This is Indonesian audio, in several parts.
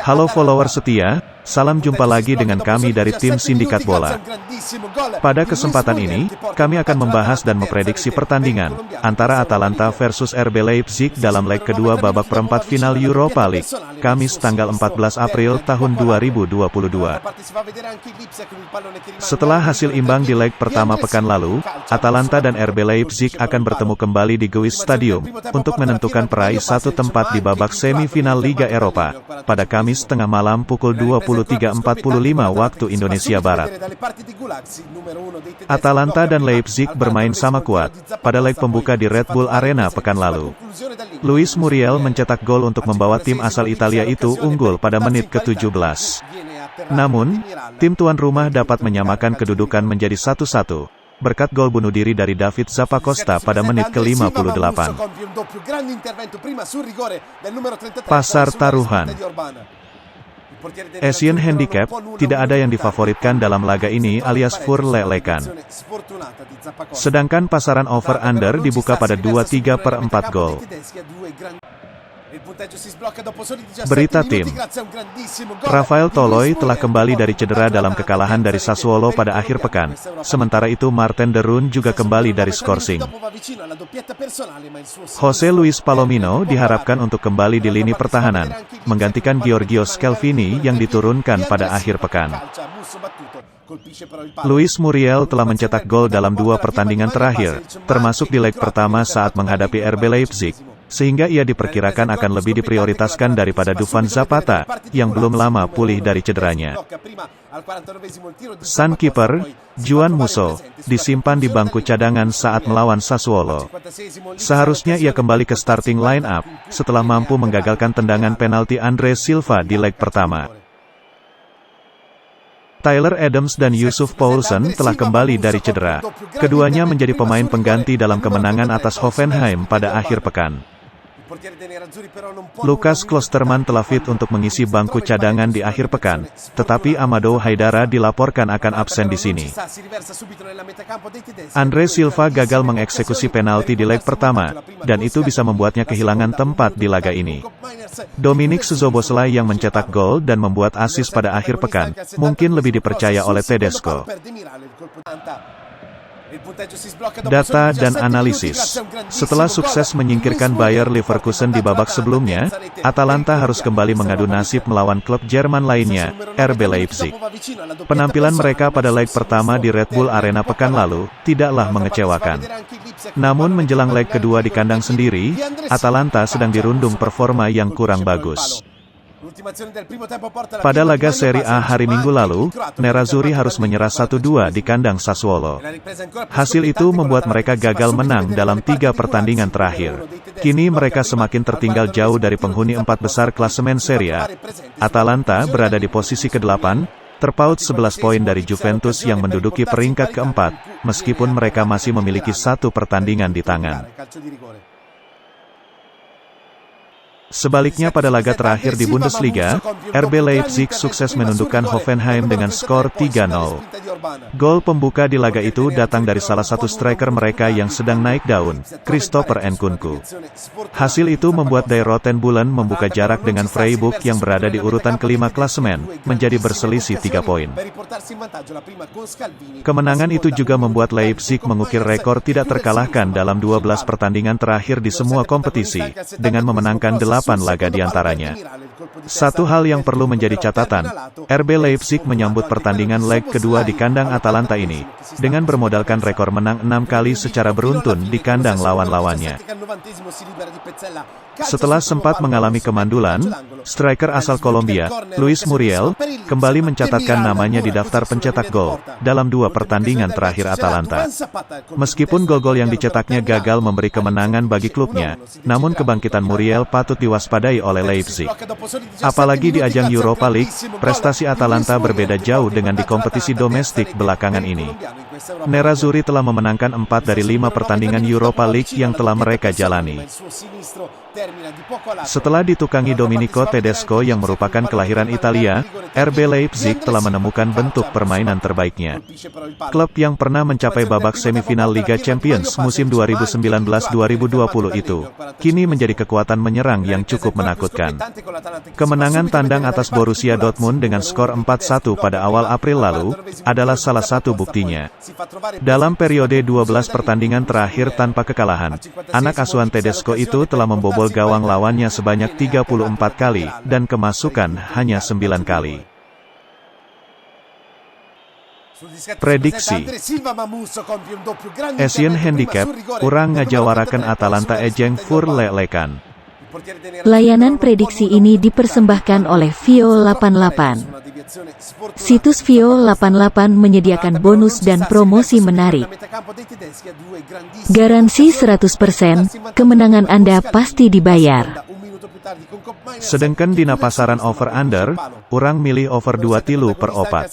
Halo follower setia, salam jumpa lagi dengan kami dari tim Sindikat Bola. Pada kesempatan ini, kami akan membahas dan memprediksi pertandingan antara Atalanta versus RB Leipzig dalam leg kedua babak perempat final Europa League, Kamis tanggal 14 April tahun 2022. Setelah hasil imbang di leg pertama pekan lalu, Atalanta dan RB Leipzig akan bertemu kembali di Gewiss Stadium untuk menentukan peraih satu tempat di babak semifinal Liga Eropa pada Kamis tengah malam pukul 23.45 waktu Indonesia Barat. Atalanta dan Leipzig bermain sama kuat pada leg pembuka di Red Bull Arena pekan lalu. Luis Muriel mencetak gol untuk membawa tim asal Italia itu unggul pada menit ke-17. Namun, tim tuan rumah dapat menyamakan kedudukan menjadi 1-1 berkat gol bunuh diri dari David Zappacosta pada menit ke-58. Pasar taruhan. Asian Handicap, tidak ada yang difavoritkan dalam laga ini alias fur-lelekan. Sedangkan pasaran over-under dibuka pada 2/3/4 gol. Berita tim. Rafael Toloi telah kembali dari cedera dalam kekalahan dari Sassuolo pada akhir pekan. Sementara itu Marten de Roon juga kembali dari skorsing. Jose Luis Palomino diharapkan untuk kembali di lini pertahanan, menggantikan Giorgio Scalvini yang diturunkan pada akhir pekan. Luis Muriel telah mencetak gol dalam 2 pertandingan terakhir, termasuk di leg pertama saat menghadapi RB Leipzig, sehingga ia diperkirakan akan lebih diprioritaskan daripada Dufan Zapata, yang belum lama pulih dari cederanya. Sun kiper, Juan Musso, disimpan di bangku cadangan saat melawan Sassuolo. Seharusnya ia kembali ke starting line-up, setelah mampu menggagalkan tendangan penalti Andre Silva di leg pertama. Tyler Adams dan Yusuf Poulsen telah kembali dari cedera. Keduanya menjadi pemain pengganti dalam kemenangan atas Hoffenheim pada akhir pekan. Lucas Klosterman telah fit untuk mengisi bangku cadangan di akhir pekan, tetapi Amadou Haidara dilaporkan akan absen di sini. Andre Silva gagal mengeksekusi penalti di leg pertama, dan itu bisa membuatnya kehilangan tempat di laga ini. Dominik Szoboszlai yang mencetak gol dan membuat assist pada akhir pekan, mungkin lebih dipercaya oleh Tedesco. Data dan analisis. Setelah sukses menyingkirkan Bayer Leverkusen di babak sebelumnya, Atalanta harus kembali mengadu nasib melawan klub Jerman lainnya, RB Leipzig. Penampilan mereka pada leg pertama di Red Bull Arena pekan lalu tidaklah mengecewakan. Namun menjelang leg kedua di kandang sendiri, Atalanta sedang dirundung performa yang kurang bagus. Pada laga Serie A hari Minggu lalu, Nerazzurri harus menyerah 1-2 di kandang Sassuolo. Hasil itu membuat mereka gagal menang dalam 3 pertandingan terakhir. Kini mereka semakin tertinggal jauh dari penghuni 4 besar klasemen Serie A. Atalanta berada di posisi ke-8, terpaut 11 poin dari Juventus yang menduduki peringkat ke-4, meskipun mereka masih memiliki 1 pertandingan di tangan. Sebaliknya pada laga terakhir di Bundesliga, RB Leipzig sukses menundukkan Hoffenheim dengan skor 3-0. Gol pembuka di laga itu datang dari salah satu striker mereka yang sedang naik daun, Christopher Nkunku. Hasil itu membuat Die Roten Bullen membuka jarak dengan Freiburg yang berada di urutan kelima klasemen, menjadi berselisih 3 poin. Kemenangan itu juga membuat Leipzig mengukir rekor tidak terkalahkan dalam 12 pertandingan terakhir di semua kompetisi, dengan memenangkan 8 laga diantaranya. Satu hal yang perlu menjadi catatan, RB Leipzig menyambut pertandingan leg kedua di kandang Atalanta ini, dengan bermodalkan rekor menang 6 kali secara beruntun di kandang lawan-lawannya. Setelah sempat mengalami kemandulan, striker asal Kolombia, Luis Muriel, kembali mencatatkan namanya di daftar pencetak gol dalam 2 pertandingan terakhir Atalanta. Meskipun gol-gol yang dicetaknya gagal memberi kemenangan bagi klubnya, namun kebangkitan Muriel patut diwaspadai oleh Leipzig. Apalagi di ajang Europa League, prestasi Atalanta berbeda jauh dengan di kompetisi domestik belakangan ini. Nerazzurri telah memenangkan 4 dari 5 pertandingan Europa League yang telah mereka jalani. Setelah ditukangi Domenico Tedesco yang merupakan kelahiran Italia, RB Leipzig telah menemukan bentuk permainan terbaiknya. Klub yang pernah mencapai babak semifinal Liga Champions musim 2019-2020 itu, kini menjadi kekuatan menyerang yang yang cukup menakutkan. Kemenangan tandang atas Borussia Dortmund dengan skor 4-1 pada awal April lalu, adalah salah satu buktinya. Dalam periode 12 pertandingan terakhir tanpa kekalahan, anak asuhan Tedesco itu telah membobol gawang lawannya sebanyak 34 kali, dan kemasukan hanya 9 kali. Prediksi Asian Handicap, urang ngajawaraken Atalanta ejeng fur lelekan. Layanan prediksi ini dipersembahkan oleh Vio88. Situs Vio88 menyediakan bonus dan promosi menarik. Garansi 100%, kemenangan Anda pasti dibayar. Sedangkan dina pasaran over-under, urang milih over 2 tilu per opat.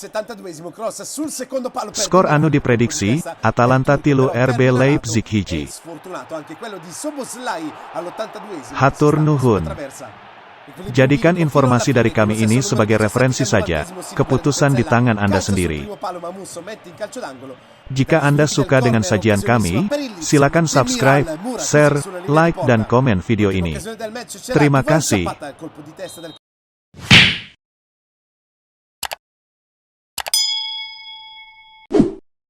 Skor anu diprediksi, Atalanta tilu RB Leipzig hiji. Hatur nuhun. Jadikan informasi dari kami ini sebagai referensi saja, keputusan di tangan Anda sendiri. Jika Anda suka dengan sajian kami, silakan subscribe, share, like dan komen video ini. Terima kasih.